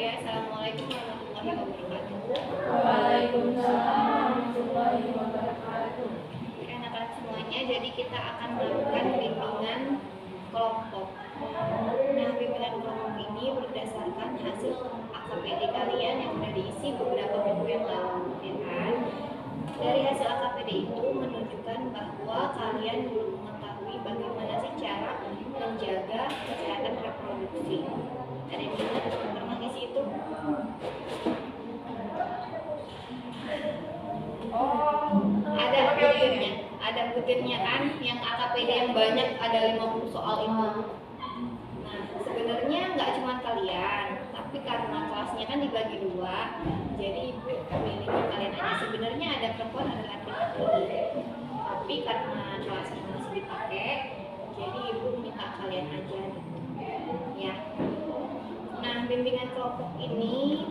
ya. Assalamualaikum warahmatullahi wabarakatuh. Waalaikumsalam warahmatullahi wabarakatuh. Anak-anak semuanya, jadi kita akan melakukan bimbingan kelompok. Nah, bimbingan kelompok ini berdasarkan hasil AKPD kalian yang sudah diisi beberapa minggu yang lalu, ya kan? Dari hasil AKPD itu menunjukkan bahwa kalian belum mengetahui bagaimana sih cara menjaga kesehatan reproduksi. Ada yang ingat pernah ngisi itu? Ada butirnya kan, yang AKPD yang banyak, ada 50 soal itu. Nah, sebenarnya nggak cuma kalian, tapi karena kelasnya kan dibagi dua, jadi ibu milihnya kalian aja. Sebenarnya ada perempuan, ada laki-laki, tapi karena kelasnya masih dipakai, jadi ibu minta kalian aja gitu, ya. Nah, bimbingan kelompok ini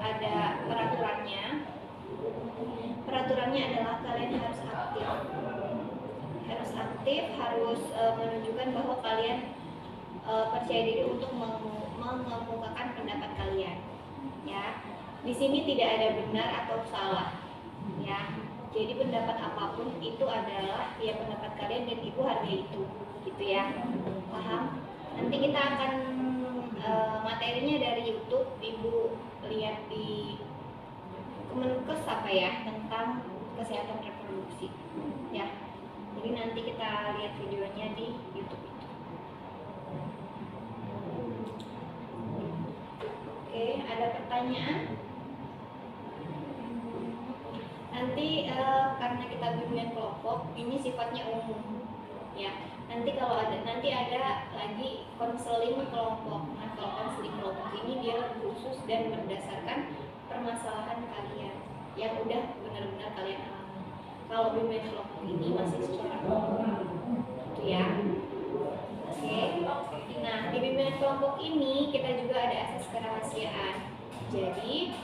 ada peraturannya. Peraturannya adalah kalian harus aktif, harus menunjukkan bahwa kalian percaya diri untuk mengemukakan pendapat kalian, ya. Di sini tidak ada benar atau salah, ya. Jadi pendapat apapun itu adalah ya pendapat kalian dan ibu hargai itu, gitu ya. Paham? Nanti kita akan materinya dari YouTube, ibu lihat di Kemenkes apa ya, tentang kesehatan reproduksi, ya. Jadi nanti kita lihat videonya di YouTube itu. Oke, ada pertanyaan? Nanti karena kita bimbingan kelompok, ini sifatnya umum, ya. Nanti ada lagi konseling kelompok. Nah, kalau konseling kelompok ini dia khusus dan berdasarkan permasalahan kalian yang udah benar-benar kalian alami. Kalau bimbingan kelompok ini masih secara umum, gitu ya. Oke. Nah, di bimbingan kelompok ini kita juga ada asas kerahasiaan. Jadi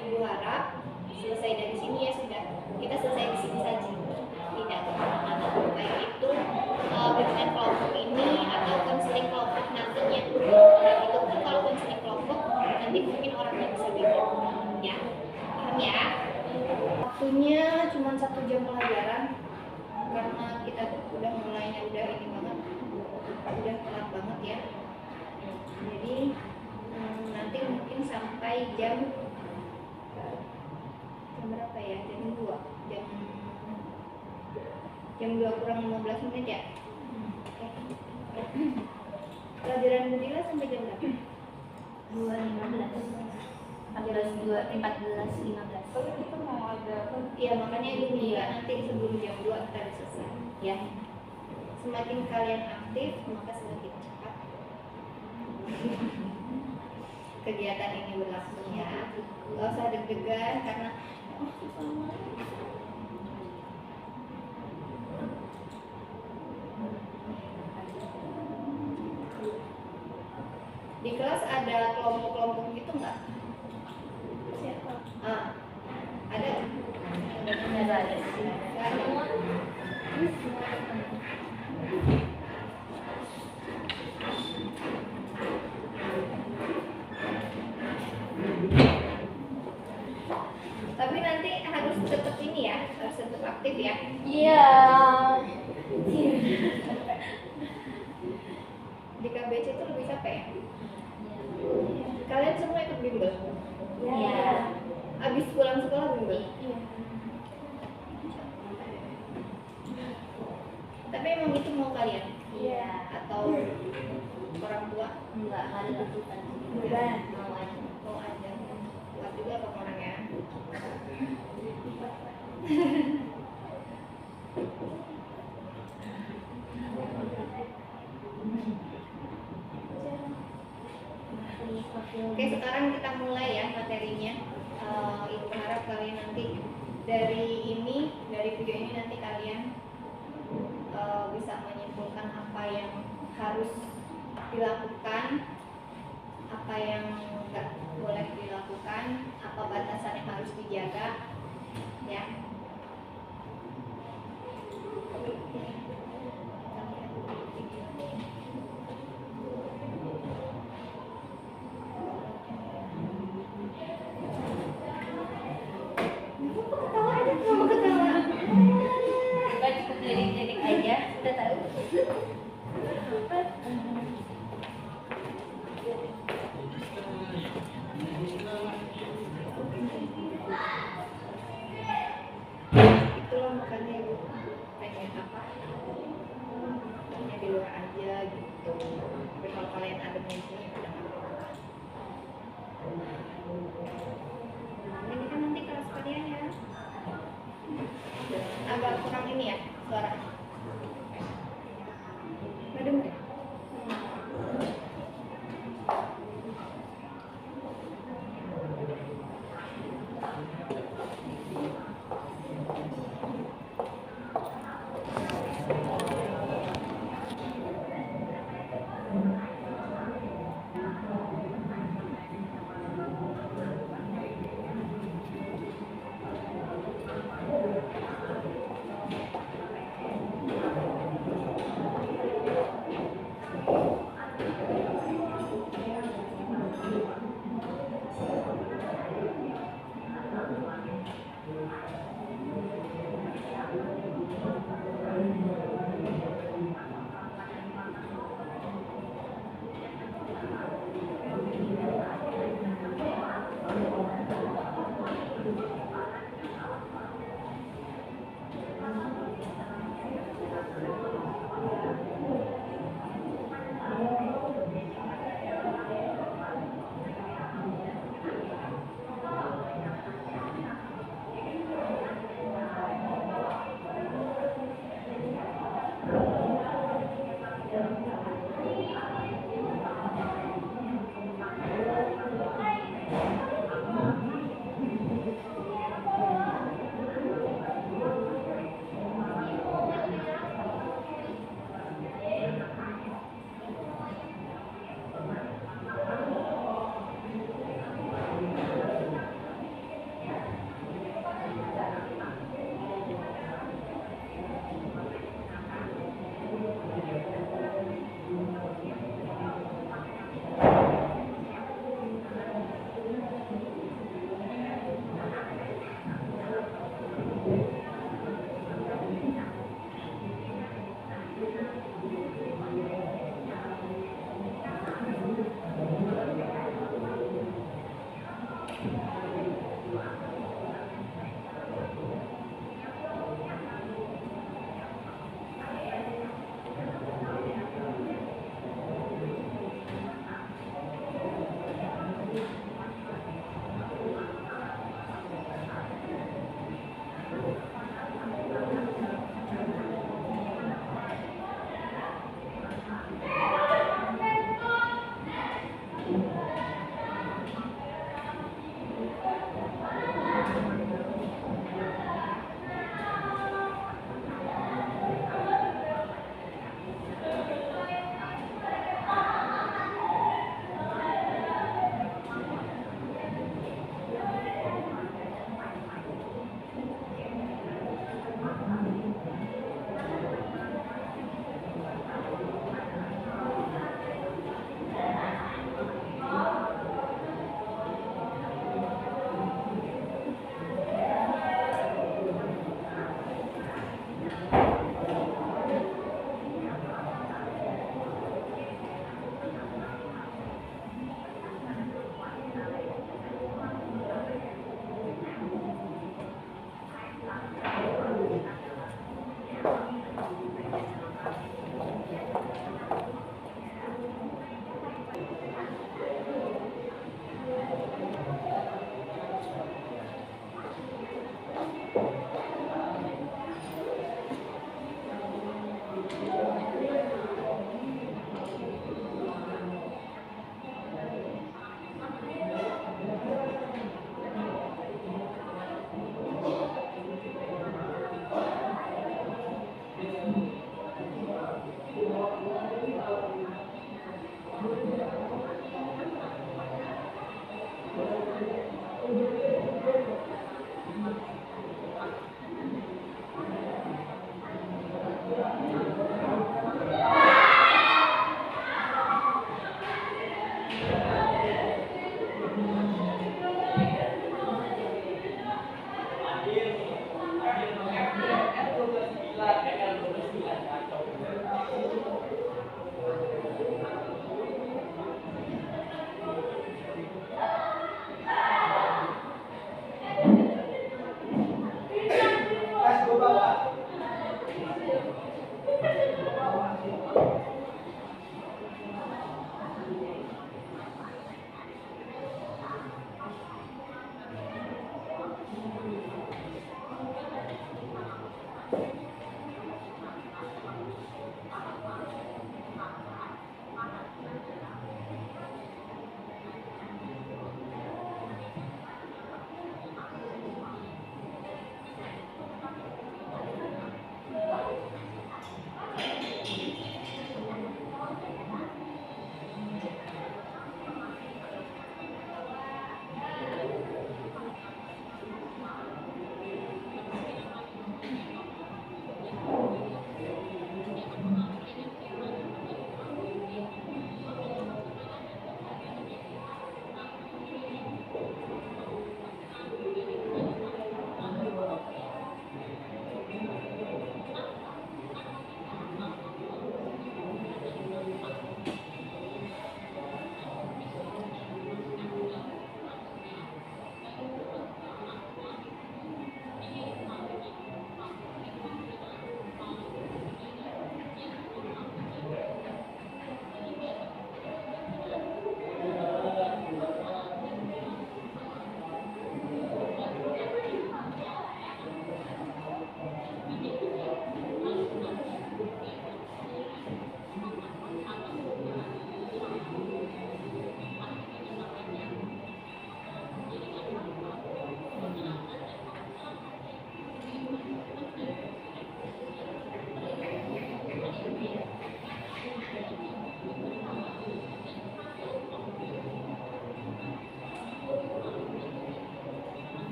ibu harap selesai dari sini ya sudah. Kita selesai di sini saja. Tidak kemana-mana. Baik itu bimbingan kelompok ini atau konseling kelompok nantinya. Nah, itu pun kalau konseling kelompok nanti mungkin orangnya bisa beda, ya. Paham ya? Waktunya cuma 1 jam pelajaran karena kita udah mulainya udah ini banget, udah telat banget ya. Jadi nanti mungkin sampai jam berapa ya? Jam 2 kurang 15 menit ya. Oke. Pelajaran Budila sampai jam berapa? 2.15 14.15. Kalau kita mau ada, ya makanya ini ya, nanti sebelum jam 2 kita harus selesai, ya. Semakin kalian aktif, maka semakin cepat kegiatan ini berlangsungnya. Gak usah deg-degan karena di kelas ada kelompok-kelompok gitu nggak? Siapa? Ada? Ada. Tapi nanti harus tetap ini ya, harus tetap aktif ya. Iya. Di KBC itu lebih capek ya? Kalian semua ikut bimbel? Iya. Abis pulang sekolah bimbel? Iya. Tapi emang itu mau kalian? Iya. Atau orang tua? Enggak ada tuntutan. Beban. Mau aja. Kuat juga kok orangnya. Oke, sekarang kita mulai ya materinya. Ibu harap kalian nanti dari video ini nanti kalian bisa menyimpulkan apa yang harus dilakukan, apa yang nggak boleh dilakukan, apa batasan yang harus dijaga, ya.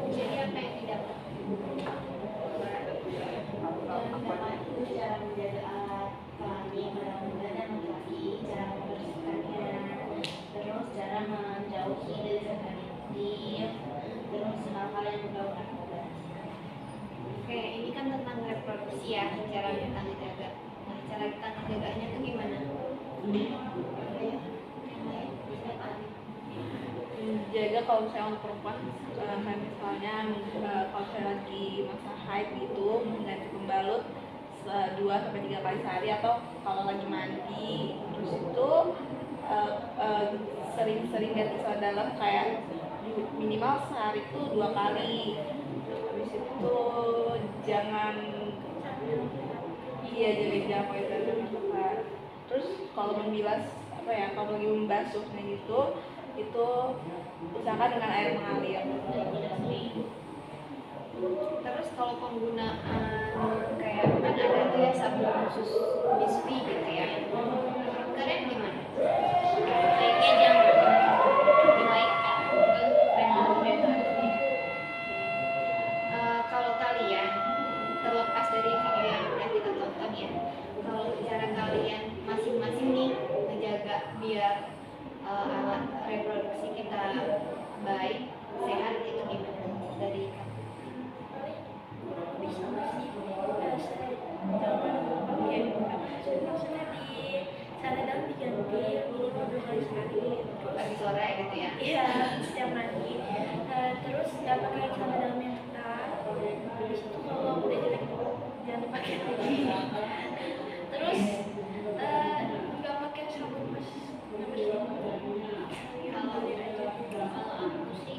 Jadi apa yang didapat? Cara menjaga alat kelamin dan laki-laki, cara membersihkannya, terus cara menjauhi dari zat radioaktif, terus hal-hal yang berbau narkoba. Oke, ini kan tentang reproduksi ya, cara kita menjaga. Nah, cara kita menjaganya itu gimana? Apa ya? Yang lain? Siapa? Jaga kalau misalnya untuk perempuan kayak misalnya kalau saya lagi masa haid gitu mengganti pembalut 2-3 kali sehari, atau kalau lagi mandi terus itu sering-sering ganti celana dalam kayak minimal sehari itu 2 kali. Habis itu jangan jangan pakai celana dalam. Terus kalau membilas kalau lagi membasuhnya gitu itu usahakan dengan air mengalir. Terus kalau penggunaan kayak kan ada tuh ya sabun khusus Bisfi gitu ya. Kalian gimana? Kayaknya jangan dinaikkan ke brand. Kalau kalian terlepas dari video yang udah kita tonton ya, kalau cara kalian masing-masing nih menjaga biar alat reproduksi kita baik, sehat, itu gimana dari kamu? Bisa masih jangan pakai maksudnya di sana dalam diganti dulu 2 kali sehari Pagi sore gitu ya? iya setiap mandi. Terus nggak pakai celana dalam yang ketat. Habis itu kalau udah jelek jangan dipakai lagi. Terus nggak pakai sabun bersih. Kalau aku sih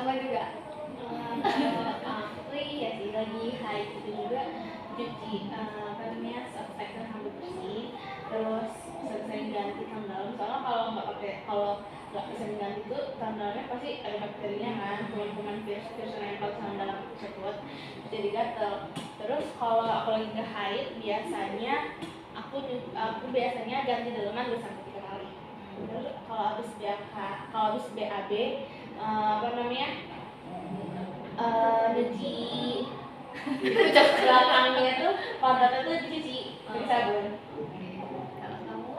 sama juga. Kalau aku iya sih lagi haid itu juga cuci apa namanya selesai rambut bersih, terus selesai ganti kain dalam. Soalnya kalau nggak bisa diganti itu kain dalamnya pasti ada bakterinya kan, kuman-kuman virus yang nempel sama dalam tersebut jadi gatel. Terus kalau aku lagi nggak haid biasanya aku biasanya ganti dalaman 2 sampai 3 kali. Terus kalau habis BAB apa namanya cuci ucap belakangnya tuh pantatnya tuh dicuci pakai sabun. Kalau kamu?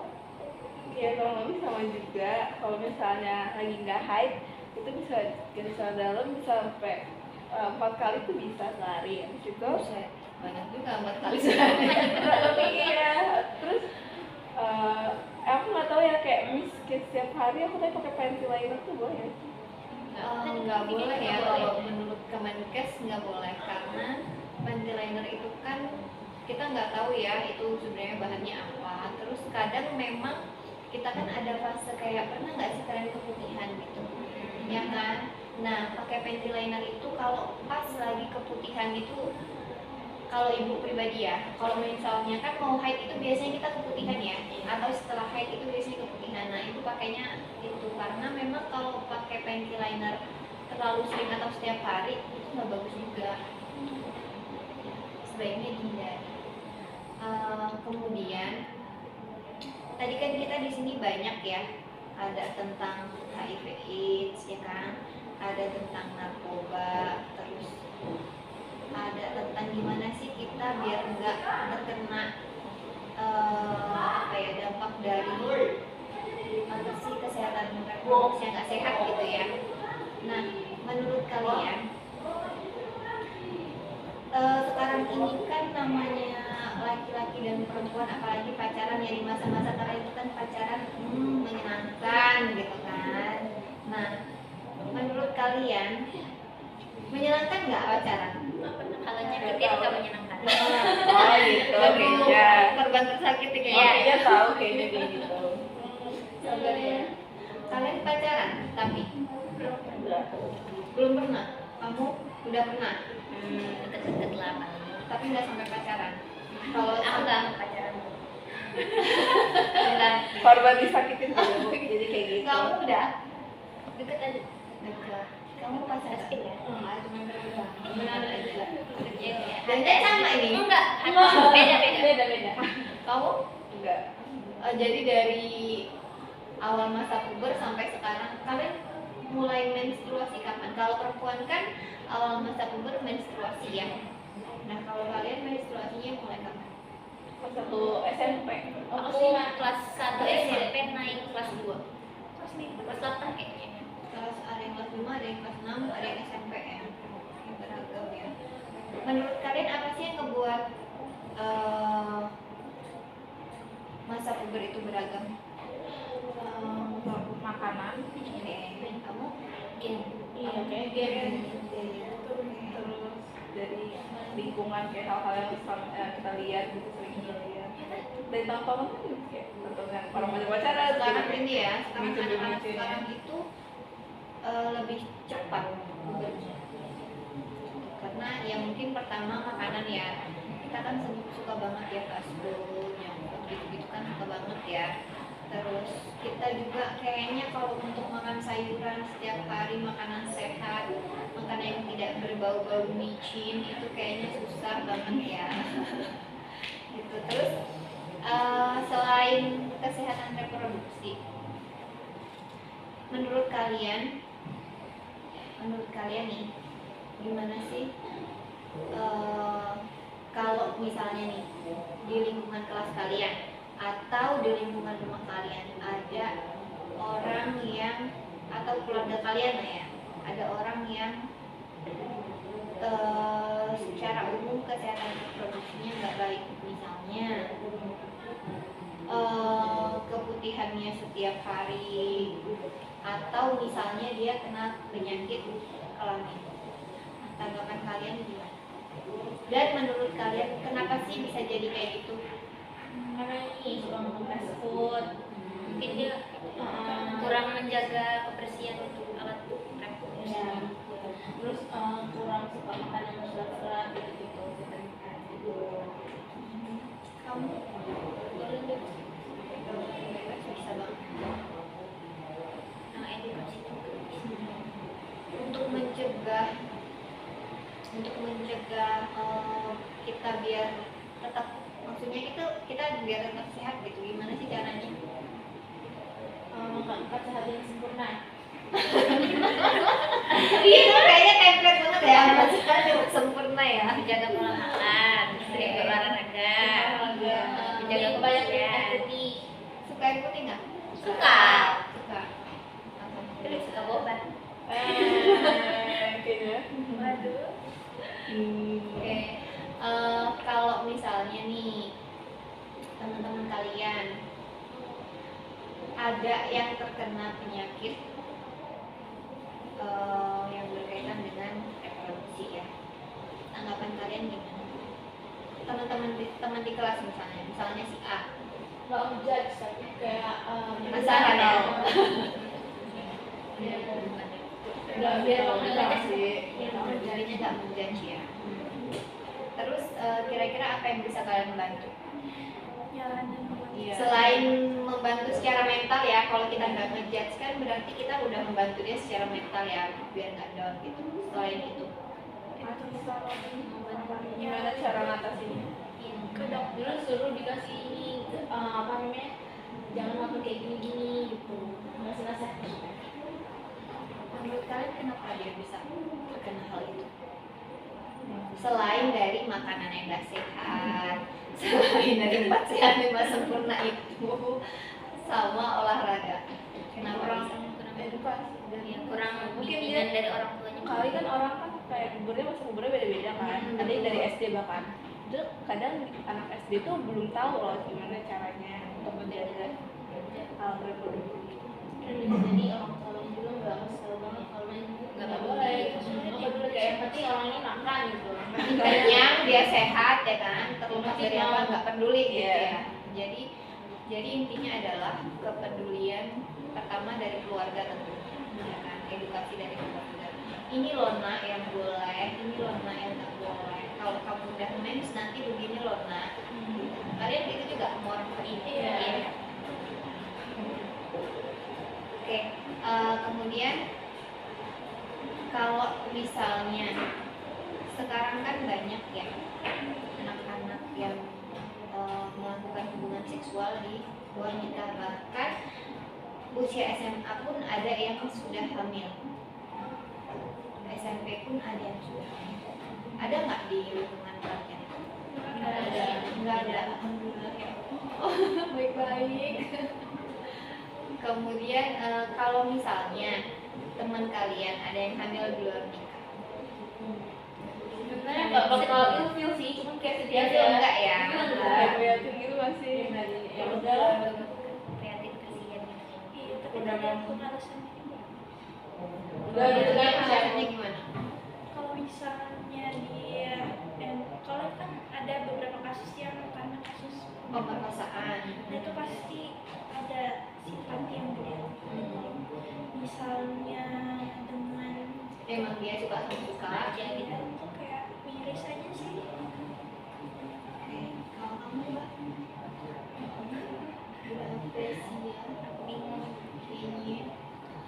Ya kalau mami sama juga, kalau misalnya lagi nggak haid itu bisa ganti celana dalam bisa sampai 4 kali tuh bisa sehari. Habis itu Banyak juga 4 kali sehari. lebih ya. Terus aku nggak tahu ya kayak setiap hari aku tadi pakai panty liner tuh boleh ya? Nggak boleh ya, kalau menurut Kemenkes nggak boleh, karena panty liner itu kan kita nggak tahu ya itu sebenarnya bahannya apa. Terus kadang memang kita kan ada fase kayak pernah nggak sih kalian keputihan gitu, ya kan? Nah pakai panty liner itu kalau pas lagi keputihan itu, kalau ibu pribadi ya, kalau misalnya kan mau haid itu biasanya kita keputihan ya, atau setelah haid itu biasanya keputihan. Nah itu pakainya itu, karena memang kalau pakai panty liner terlalu sering atau setiap hari itu nggak bagus juga, sebaiknya dihindari. Kemudian tadi kan kita di sini banyak ya, ada tentang HIV/AIDS ya kan, ada tentang narkoba, terus ada tentang gimana sih kita biar nggak terkena dampak dari apa sih kesehatan reproduksi yang nggak sehat gitu ya. Nah menurut kalian sekarang ini kan namanya laki-laki dan perempuan apalagi pacaran ya, di masa-masa kalian itu kan pacaran menyenangkan gitu kan. Nah menurut kalian menyenangkan nggak pacaran? Kalau nyakitin nggak menyenangkan. Oh gitu, kayaknya. Korban tersakiti Oh, kayaknya. kayaknya tahu kayaknya kayak gitu. Sabar ya. Kalian pacaran tapi Enggak. belum pernah. Kamu udah pernah Deket-deket lah paling. tapi nggak sampai pacaran. Kalau Aku nggak mau pacaran. Korban disakitin dulu, jadi kayak gitu. kamu udah Deket aja. dekat, kamu pacaran Asik ya? cuma berdua benar aja. Dan Dan sama ini. enggak. Beda. Kamu Enggak. jadi dari awal masa puber sampai sekarang kalian mulai menstruasi kapan? Kalau perempuan kan awal masa puber menstruasi ya. Nah kalau kalian menstruasinya mulai kapan? Pas 1 SMP. Aku sih kelas 1 SMP naik kelas 2. Kelas 8 kayaknya. Kelas ada yang kelas 5, ada yang kelas 6, ada yang SMP ya. Yang beragam ya. Menurut kalian apa sih yang ngebuat masa puber itu beragam? Makanan. Kamu? Game. Iya, kayak game. Terus dari lingkungan kayak hal-hal yang kita lihat gitu, sering kita lihat. Dari tontonan kan juga kayak tontonan orang banyak pacaran. Sekarang gitu. ini ya, sekarang Lucu-lucunya. anak-anak sekarang itu lebih cepat pubernya. Karena ya mungkin pertama makanan ya, kita kan suka banget ya fast food, yang gitu-gitu kan suka banget ya. Terus kita juga kayaknya kalau untuk makan sayuran setiap hari, makanan sehat, makanan yang tidak berbau-bau micin itu kayaknya susah banget ya. Gitu. Terus selain kesehatan reproduksi, menurut kalian nih gimana sih kalau misalnya nih di lingkungan kelas kalian atau di lingkungan rumah kalian ada orang yang, atau keluarga kalian lah ya, ada orang yang secara umum kesehatan reproduksinya nggak baik, misalnya keputihannya setiap hari, atau misalnya dia kena penyakit kelamin. Tanggapan kalian gimana? Dan menurut kalian kenapa sih bisa jadi kayak gitu? Karena ini suka makan fast food. Mungkin dia kurang menjaga kebersihan untuk alat reproduksi. Ya, mencegah kita biar tetap, maksudnya itu kita biar tetap sehat gitu, gimana sih caranya? Makan sehat yang sempurna. Itu kayaknya template banget ya, maksudnya sempurna ya. Menjaga pola makan, sering berolahraga, menjaga kebersihan. Suka air putih nggak? Suka. Suka. Terus suka boba. Kayaknya. Waduh. Oke. Kalau misalnya nih teman-teman kalian ada yang terkena penyakit yang berkaitan dengan reproduksi ya, tanggapan kalian gimana? Teman di kelas misalnya si A. Nggak judge tapi kayak Penasaran ya? Nggak biar kamu sih. Jadinya nggak menjudge ya. Terus kira-kira apa yang bisa kalian bantu? Jalanan. Iya. Selain membantu secara mental ya, kalau kita nggak ngejudge kan berarti kita udah membantu dia secara mental ya, biar nggak down gitu. Selain itu, Gimana cara ngatasinnya? Ke dokter. Suruh dikasih ini apa namanya, jangan makan kayak gini-gini gitu, ngasih nasihat. menurut kalian kenapa dia bisa terkena hal itu? Selain dari makanan yang nggak sehat, selain dari 4 sehat 5 sempurna itu, sama olahraga, kenapa Kurang bisa? edukasi dari Kurang mungkin bimbingan dia dari orang tuanya. kali kan orang kan kayak umurnya beda-beda kan, ada yang dari SD bahkan itu kadang anak SD tuh belum tahu loh gimana caranya untuk menjaga hal reproduksi. Jadi orang tuanya juga nggak kesel banget kalau Nggak boleh, nggak boleh kayak yang penting orang ini makan gitu. Kenyang, dia sehat ya kan, terlepas dari apa nggak peduli gitu Iya. ya. Jadi intinya adalah kepedulian pertama dari keluarga tentunya, ya kan, edukasi dari keluarga. Ini loh nak yang boleh, ini loh nak yang nggak boleh. Kalau kamu udah mens nanti begini loh nak. Kalian gitu juga sama orang tua ini. Iya. Ya. Oke, kemudian kalau misalnya sekarang kan banyak ya anak-anak yang melakukan hubungan seksual di luar nikah, bahkan usia SMA pun ada yang sudah hamil, SMP pun ada yang sudah hamil. Ada nggak di lingkungan kalian? Nggak ada. Alhamdulillah ya. Baik-baik. Kemudian kalau misalnya teman kalian ada yang hamil di luar nikah, Sebenarnya nggak bakal ilfil sih, cuma kayak sedih itu aja. enggak ya? Kayak prihatin gitu masih. Ya udah. kreatif kasihan. Iya, tapi Udah ada mau. alasannya juga. Udah gitu kan Caranya gimana? Kalau misalnya dia, kalau kan ada beberapa kasus yang karena kasus Pemerkosaan. nah itu pasti ada simpati yang gede. Misalnya dengan Emang dia suka aja gitu, itu kayak miris aja sih. Oke, kalau kamu Mbak? Bingung. Kayaknya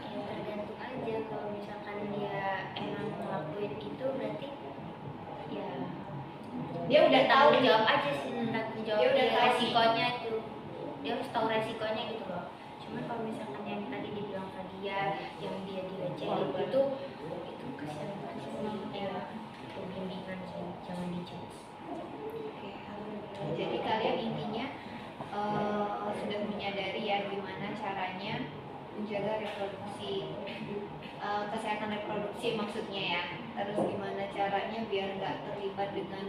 Ya tergantung aja, kalau misalkan dia emang ngelakuin itu berarti ya dia udah tahu tanggung jawab aja sih, tanggung jawab Dia udah dari tahu resikonya itu, dia harus tahu resikonya gitu loh. Cuman kalau misalkan yang tadi dibilang ke dia yang dia dilecehin itu kasihan banget sih, ya pembimbingan sih, jangan dijudge. Oke, alhamdulillah. Jadi kalian intinya sudah menyadari ya gimana caranya menjaga reproduksi, kesehatan reproduksi maksudnya ya. Terus gimana caranya biar nggak terlibat dengan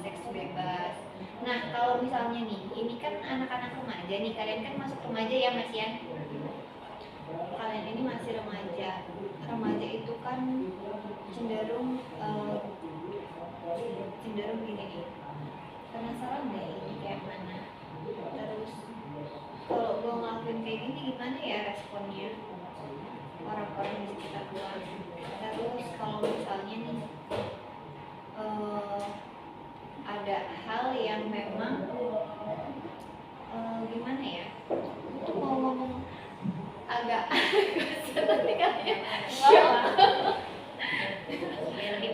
seks bebas. Nah kalau misalnya nih, ini kan anak-anak remaja nih, kalian kan masuk remaja ya Mas Yan? Kalian ini masih remaja. Remaja itu kan cenderung gini nih, penasaran deh ini kayak mana. Terus kalau gue ngelakuin kayak gini gimana ya responnya orang-orang di sekitar gue. Terus kalau misalnya nih ada hal yang memang gimana ya, itu mau ngomong agak nanti kalian Ya lebih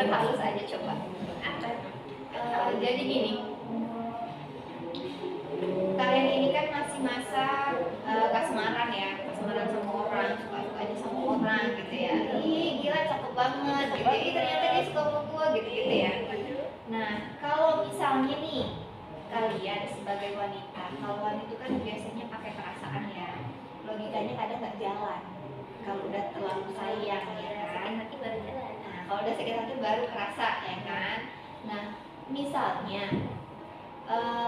kalimat halus aja coba. Apa? Jadi gini, kalian ini kan masih masa kasmaran ya, kasmaran sama orang, suka aja sama orang gitu ya. Ih gila cakep banget gitu ya. Ih ternyata dia suka sama gua gitu ya. Nah kalau misalnya nih kalian sebagai wanita, kalau wanita kan biasanya pakai perasaan ya, logikanya kadang nggak jalan. Kalau udah terlalu sayang ya kan, Nanti baru jalan. nah kalau udah sakit hati baru kerasa ya kan. Nah misalnya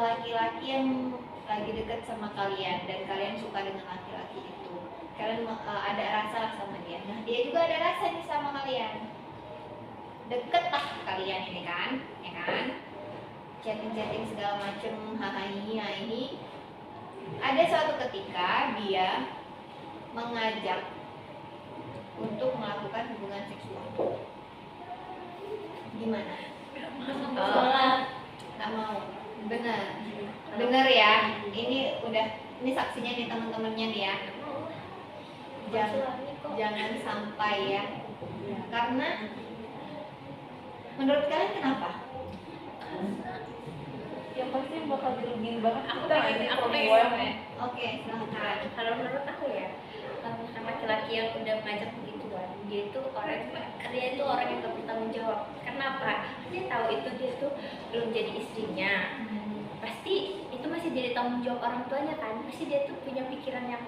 laki-laki yang lagi dekat sama kalian dan kalian suka dengan laki-laki itu, kalian ada rasa lah sama dia. Nah dia juga ada rasa nih sama kalian, deket lah kalian ini kan, ya kan, chatting segala macem, hahaha ini. Ada suatu ketika dia mengajak untuk melakukan hubungan seksual, gimana? Nggak mau. Bener ya, ini saksinya nih teman-temannya nih ya. Jangan sampai ya, karena menurut kalian kenapa? Yang pasti bakal dirugiin banget. Aku kita pengen, ini aku perempuan. pengen. Oke, silahkan. Kalau menurut aku ya, sama laki-laki yang udah ngajak begituan, dia itu orang yang gak bertanggung jawab. Kenapa? Dia tahu itu dia tuh belum jadi istrinya. Pasti itu masih jadi tanggung jawab orang tuanya kan. Pasti dia tuh punya pikiran yang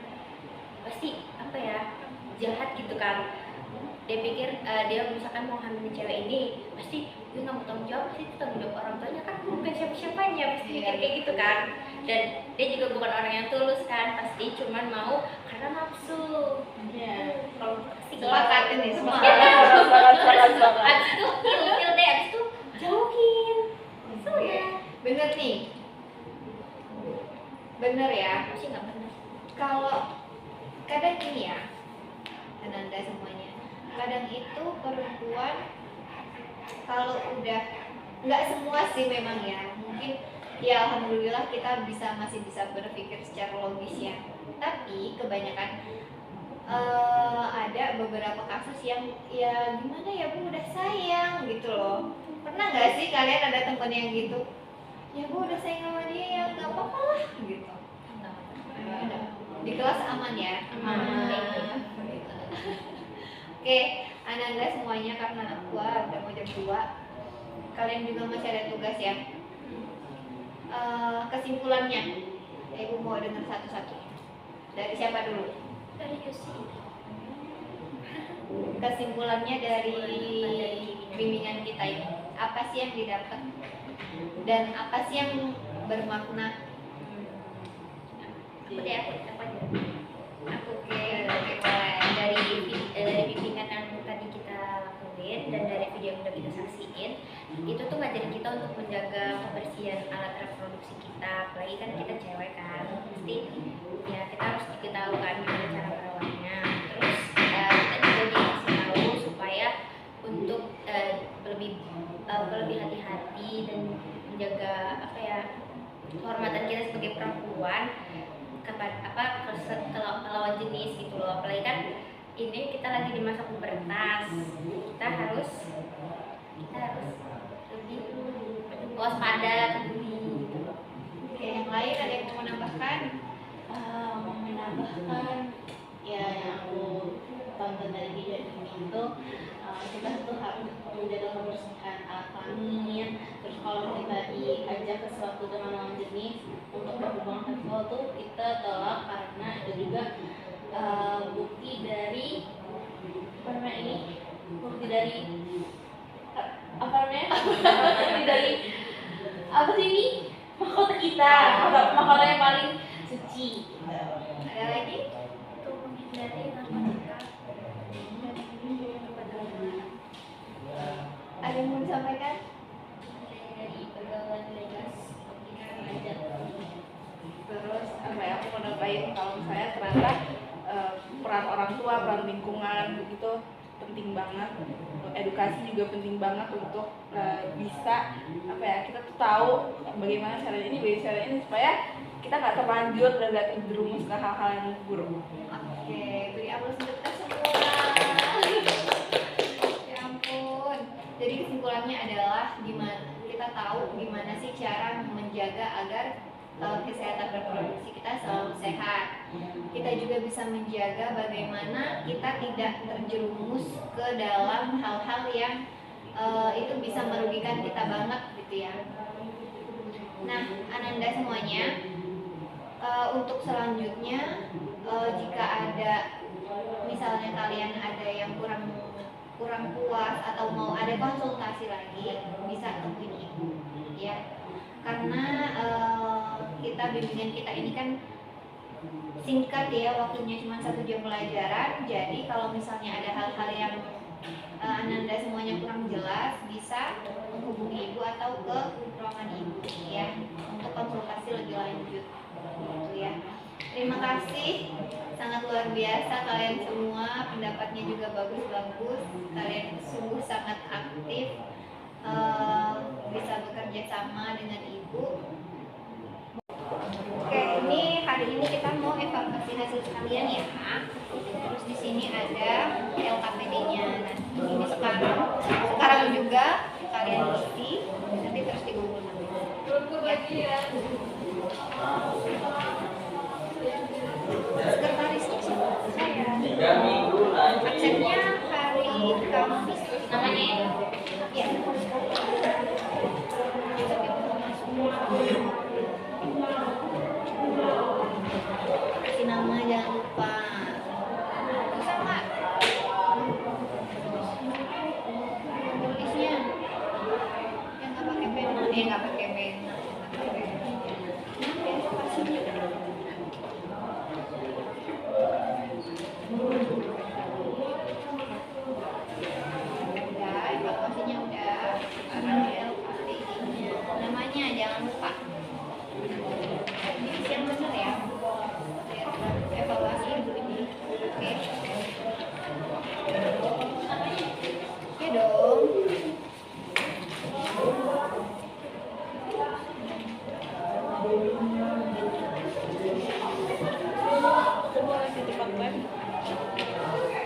pasti apa ya, jahat gitu kan. Dia pikir dia misalkan mau hamilin cewek ini, pasti gue nggak mau tanggung jawab, pasti itu tanggung jawab orang tuanya kan, bukan siapa-siapanya, pasti mikir kayak gitu kan. Dan dia juga bukan orang yang tulus kan, pasti cuman mau karena nafsu. Kalau pasti Sepakat nih, Sepakat, sepakat. sepakat. abis itu feel deh, abis itu jauhin. Oke, bener nih, bener ya. Pasti nggak benar. Kalau kadang gini ya, Ananda semuanya, kadang itu perempuan kalau udah, nggak semua sih memang ya, mungkin ya alhamdulillah kita masih bisa berpikir secara logis ya, tapi kebanyakan ada beberapa kasus yang ya gimana ya bu, udah sayang gitu loh. Pernah nggak sih kalian ada temen yang gitu, ya bu udah sayang sama dia ya nggak apa-apa lah gitu. Ada. Di kelas aman ya? Aman. Oke, Ananda semuanya, karena gua udah mau jam 2, kalian juga masih ada tugas ya. Kesimpulannya, ibu mau dengar satu-satu. Dari siapa dulu? Dari Yusi. Kesimpulannya dari bimbingan kita ini, apa sih yang didapat dan apa sih yang bermakna? Aku deh, aku aja. Oke, boleh. Dari bimbingan yang tadi kita lakuin dan dari video yang udah kita saksiin, itu tuh ngajarin kita untuk menjaga kebersihan alat reproduksi kita. Apalagi kan kita cewek kan, pasti ya kita harus diketahui kan gimana cara merawatnya. Terus kita juga dikasih tahu supaya untuk lebih hati-hati dan menjaga apa ya, kehormatan kita sebagai perempuan kepada ke lawan jenis gitu loh. Apalagi kan ini kita lagi di masa pubertas, kita harus lebih waspada, peduli gitu loh. Oke, yang lain ada yang mau menambahkan? Mau menambahkan ya yang aku tonton dari video ini itu, kita tuh harus menjaga kebersihan alat kelamin. Terus kalau kita diajak ke suatu dengan lawan jenis untuk berhubungan seksual tuh kita tolak, karena itu juga bukti dari bukti dari apa sih ini, mahkota kita, mahkota yang paling suci. Ada lagi? Untuk menghindari narkotika. Ada yang mau disampaikan? Dari pergaulan bebas aja. Terus apa ya, aku mau nambahin kalau misalnya ternyata peran orang tua, peran lingkungan begitu penting banget. Edukasi juga penting banget untuk bisa apa ya, kita tuh tahu bagaimana caranya ini supaya kita nggak terlanjur dan nggak terjerumus ke hal-hal yang buruk. Oke, beri aplaus untuk kita semua. Ya ampun. Jadi Jadi kesimpulannya adalah kita tahu gimana sih cara menjaga agar kesehatan reproduksi kita selalu sehat. Kita juga bisa menjaga bagaimana kita tidak terjerumus ke dalam hal-hal yang itu bisa merugikan kita banget gitu ya. Nah, Ananda semuanya, untuk selanjutnya jika ada misalnya kalian ada yang kurang puas atau mau ada konsultasi lagi, bisa temuin ibu ya, karena bimbingan kita ini kan singkat ya, waktunya cuma 1 jam pelajaran. Jadi kalau misalnya ada hal-hal yang Ananda semuanya kurang jelas, bisa menghubungi ibu atau ke ruangan ibu ya untuk konsultasi lebih lanjut gitu ya. Terima kasih, sangat luar biasa kalian semua, pendapatnya juga bagus-bagus, kalian sungguh sangat aktif, bisa bekerja sama dengan ibu. Oke, ini hari ini kita mau evaluasi hasil kalian ya. Terus di sini ada LKPD-nya. Nah, ini sekarang juga kalian isi, nanti terus dikumpul nanti. Ya. Sekretaris saya. Absennya hari Kamis. Namanya ya? Ya. Kasih nama, jangan lupa. Bisa nggak? Tulisnya yang nggak pakai pena, nggak pakai pena. Udah, evaluasinya udah. Sekarang LKPD-nya. Namanya jangan lupa. Ini yang benar ya. Evaluasi ibu ini. Oke. Ya dong.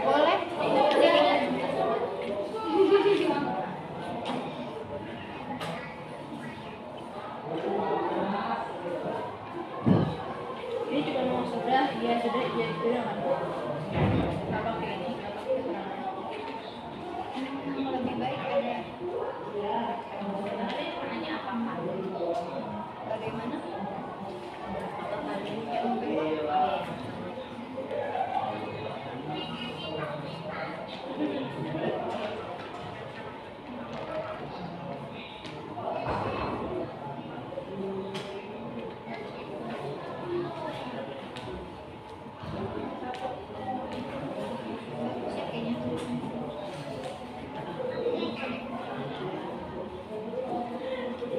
Boleh? Ini juga mau sudah nggak pakai ini, nggak pakai keterangan. Lebih baik ada. Nanya apa-apa. Bagaimana?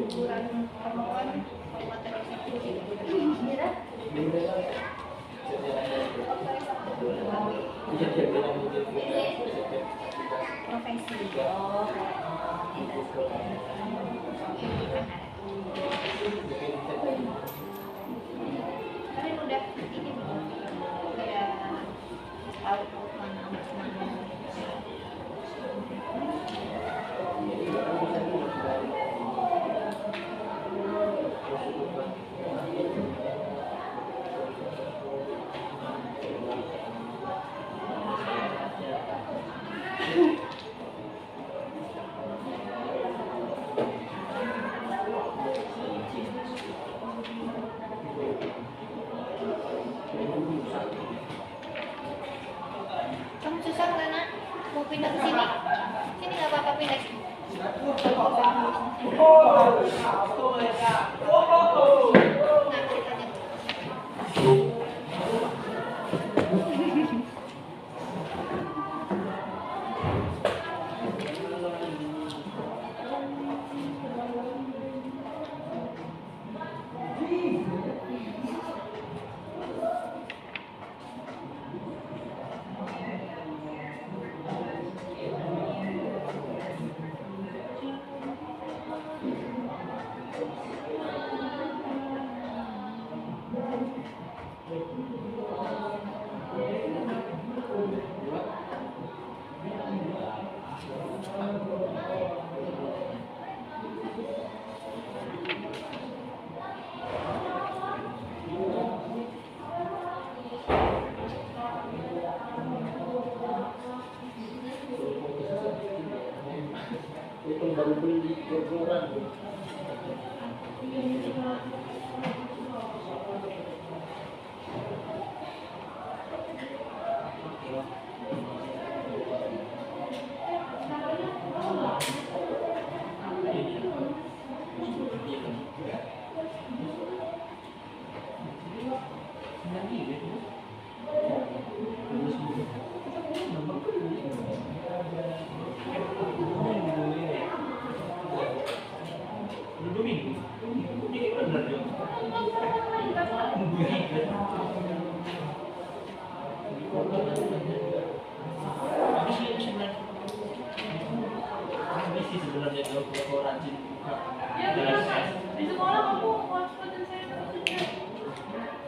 Ukuran perempuan kabupaten profesi. Kalian udah ini belum? Udah tahu mana mana. Kamu susah nggak nak? Mau pindah ke sini? Sini nggak apa-apa, pindah sini. Nah, ceritanya.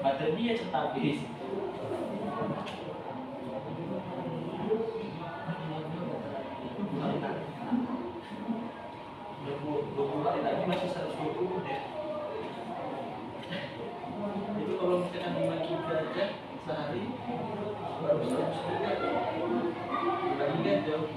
Baterai dia cepat habis. Hari lagi masih 120 deh. Itu kalau misalkan 5 giga aja sehari baru 100 giga. 5 giga jauh.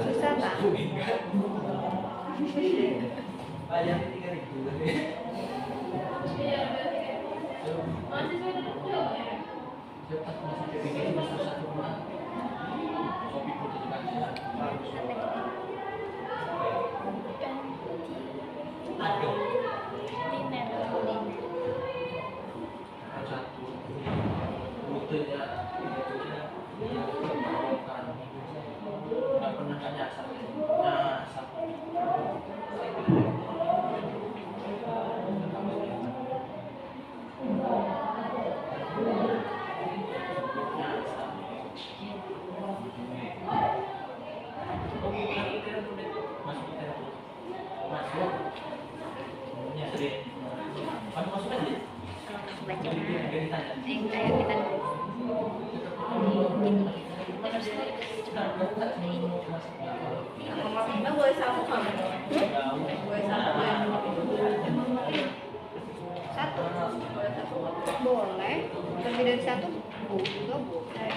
Susah tak? Bayarnya 3.000 tadi. Cepat masih bikin susah rumah. Kopi putih juga bagus. Ada. Satu. Rutenya dia bukan nggak pernah kan nyasar. Nyasar. Baca yang kayak kita Emang boleh sama kamu? Boleh sama yang satu boleh satu. boleh, lebih dari satu juga boleh.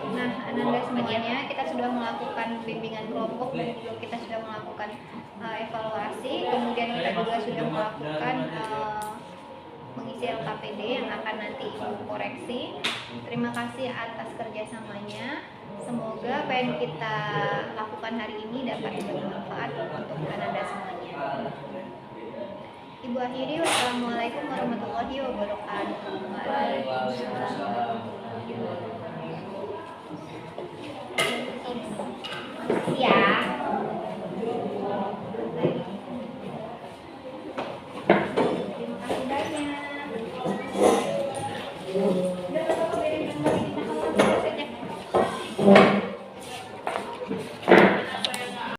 Nah, Ananda semuanya kita sudah melakukan bimbingan kelompok dan juga kita sudah melakukan evaluasi, kemudian kita juga sudah melakukan mengisi LKPD yang akan nanti Ibu koreksi. Terima kasih atas kerjasamanya. Semoga apa yang kita lakukan hari ini dapat bermanfaat untuk Ananda semuanya. Ibu akhiri, wassalamualaikum warahmatullahi wabarakatuh. Waalaikumsalam. Ya.